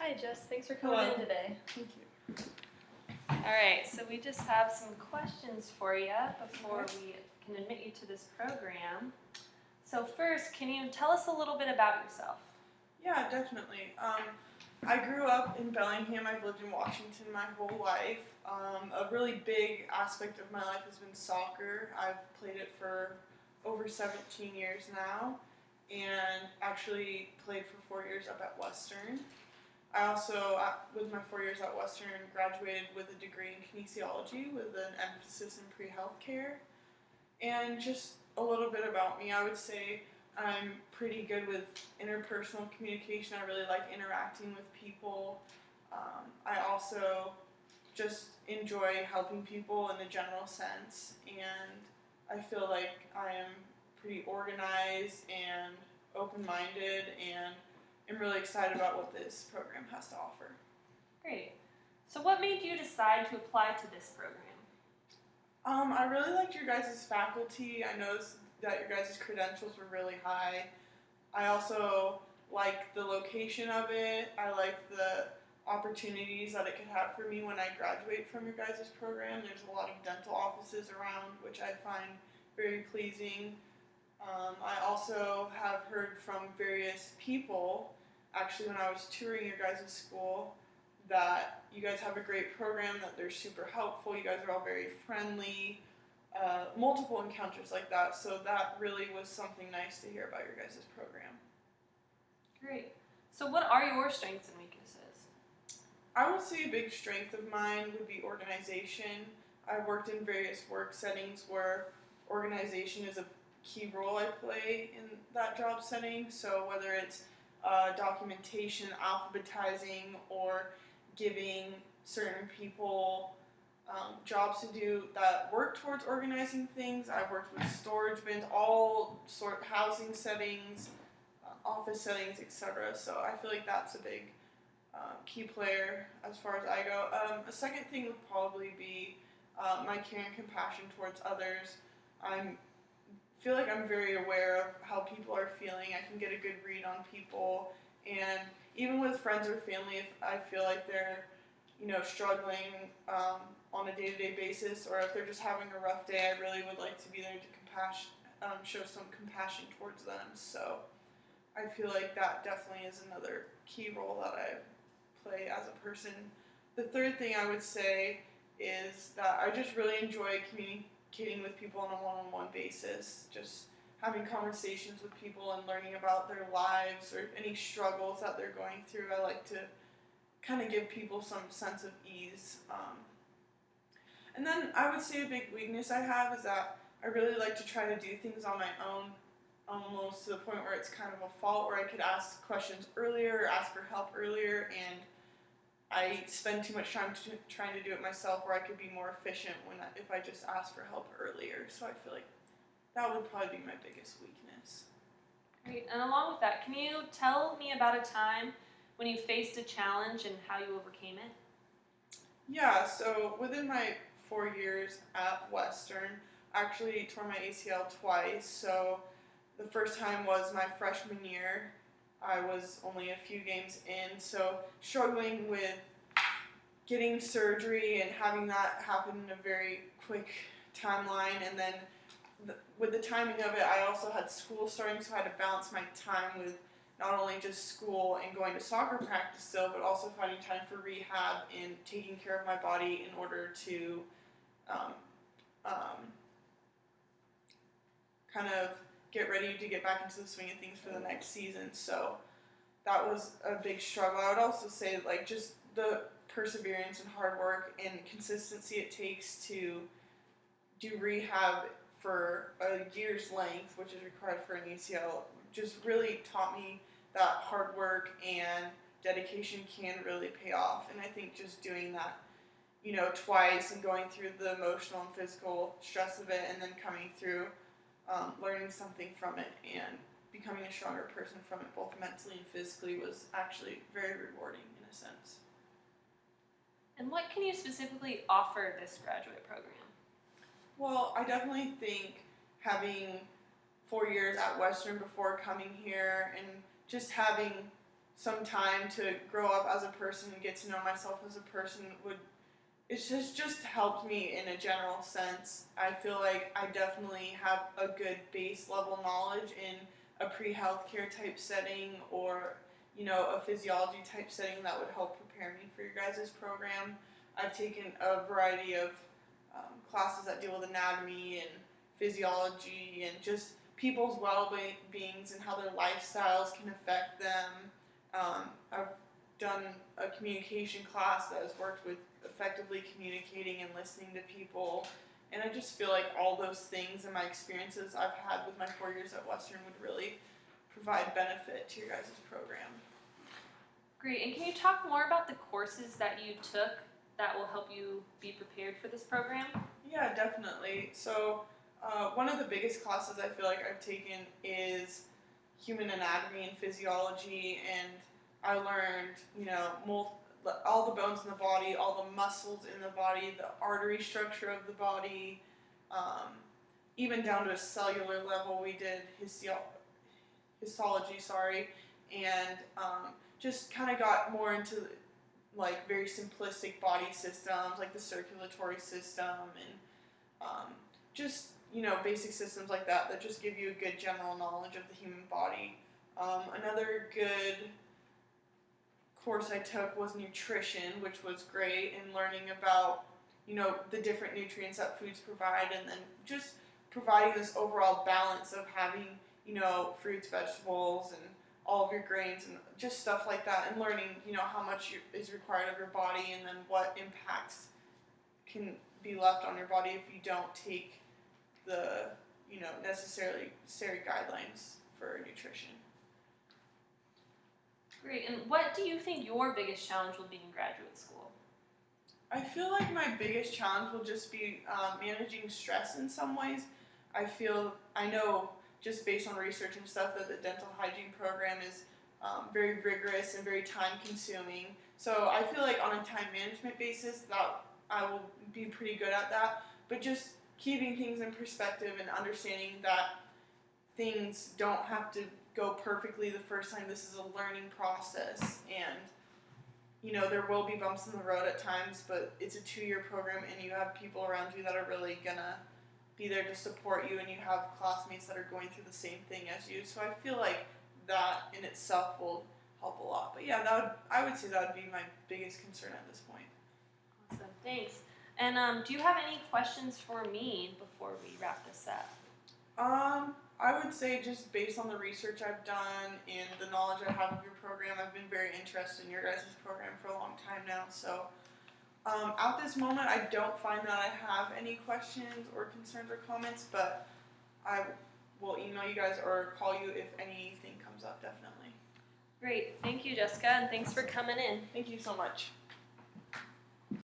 Hi, Jess. Thanks for coming in today. Thank you. All right, so we just have some questions for you before we can admit you to this program. So first, can you tell us a little bit about yourself? Yeah, definitely. I grew up in Bellingham. I've lived in Washington my whole life. A really big aspect of my life has been soccer. I've played it for over 17 years now, and actually played for 4 years up at Western. I also, with my 4 years at Western, graduated with a degree in kinesiology with an emphasis in pre-health care. And just a little bit about me, I would say I'm pretty good with interpersonal communication. I really like interacting with people. I also just enjoy helping people in a general sense, and I feel like I am pretty organized and open-minded, and I'm really excited about what this program has to offer. Great. So what made you decide to apply to this program? I really liked your guys' faculty. I noticed that your guys' credentials were really high. I also like the location of it. I like the opportunities that it could have for me when I graduate from your guys' program. There's a lot of dental offices around, which I find very pleasing. I also have heard from various people, actually when I was touring your guys' school, that you guys have a great program, that they're super helpful, you guys are all very friendly, multiple encounters like that, so that really was something nice to hear about your guys' program. Great. So what are your strengths and weaknesses? I would say a big strength of mine would be organization. I've worked in various work settings where organization is a key role I play in that job setting, so whether it's documentation, alphabetizing, or giving certain people jobs to do that work towards organizing things. I've worked with storage bins, all sort of housing settings, office settings, etc. So I feel like that's a big key player as far as I go. A second thing would probably be my care and compassion towards others. I feel like I'm very aware of how people are feeling. I can get a good read on people, and even with friends or family, if I feel like they're, struggling on a day-to-day basis, or if they're just having a rough day, I really would like to be there to show some compassion towards them. So I feel like that definitely is another key role that I play as a person. The third thing I would say is that I just really enjoy communicating with people on a one-on-one basis, just having conversations with people and learning about their lives or any struggles that they're going through. I like to kind of give people some sense of ease. And then I would say a big weakness I have is that I really like to try to do things on my own, almost to the point where it's kind of a fault, where I could ask questions earlier or ask for help earlier, and I spend too much time trying to do it myself, where I could be more efficient if I just asked for help earlier. So I feel like that would probably be my biggest weakness. Great. And along with that, can you tell me about a time when you faced a challenge and how you overcame it? Yeah, so within my 4 years at Western, I actually tore my ACL twice. So the first time was my freshman year. I was only a few games in, so struggling with getting surgery and having that happen in a very quick timeline, and then with the timing of it, I also had school starting, so I had to balance my time with not only just school and going to soccer practice still, but also finding time for rehab and taking care of my body in order to kind of get ready to get back into the swing of things for the next season. So that was a big struggle. I would also say just the perseverance and hard work and consistency it takes to do rehab for a year's length, which is required for an ACL, just really taught me that hard work and dedication can really pay off. And I think just doing that, twice and going through the emotional and physical stress of it, and then coming through, learning something from it and becoming a stronger person from it, both mentally and physically, was actually very rewarding in a sense. And what can you specifically offer this graduate program? Well, I definitely think having 4 years at Western before coming here, and just having some time to grow up as a person and get to know myself as a person it's just helped me in a general sense. I feel like I definitely have a good base level knowledge in a pre-healthcare type setting or, a physiology type setting that would help prepare me for your guys' program. I've taken a variety of classes that deal with anatomy and physiology and just people's well-beings and how their lifestyles can affect them. I've done a communication class that has worked with effectively communicating and listening to people, and I just feel like all those things and my experiences I've had with my 4 years at Western would really provide benefit to your guys' program. Great. And can you talk more about the courses that you took that will help you be prepared for this program? Yeah, definitely. So one of the biggest classes I feel like I've taken is human anatomy and physiology, and I learned, all the bones in the body, all the muscles in the body, the artery structure of the body, even down to a cellular level. We did histology, and just kind of got more into like very simplistic body systems, like the circulatory system, and just basic systems like that just give you a good general knowledge of the human body. Another good course I took was nutrition, which was great, and learning about the different nutrients that foods provide, and then just providing this overall balance of having fruits, vegetables, and all of your grains and just stuff like that, and learning how much is required of your body, and then what impacts can be left on your body if you don't take the necessary guidelines for nutrition. Great. And what do you think your biggest challenge will be in graduate school? I feel like my biggest challenge will just be managing stress in some ways. I know just based on research and stuff that the dental hygiene program is very rigorous and very time consuming. So I feel like on a time management basis that I will be pretty good at that. But just keeping things in perspective and understanding that things don't have to go perfectly the first time. This is a learning process, and there will be bumps in the road at times, but it's a 2-year program, and you have people around you that are really gonna be there to support you, and you have classmates that are going through the same thing as you. So I feel like that in itself will help a lot. But yeah, I would say that would be my biggest concern at this point. Awesome, thanks. And do you have any questions for me before we wrap this up? I would say just based on the research I've done and the knowledge I have of your program, I've been very interested in your guys' program for a long time now. So at this moment, I don't find that I have any questions or concerns or comments, but I will email you guys or call you if anything comes up, definitely. Great. Thank you, Jessica, and thanks for coming in. Thank you so much.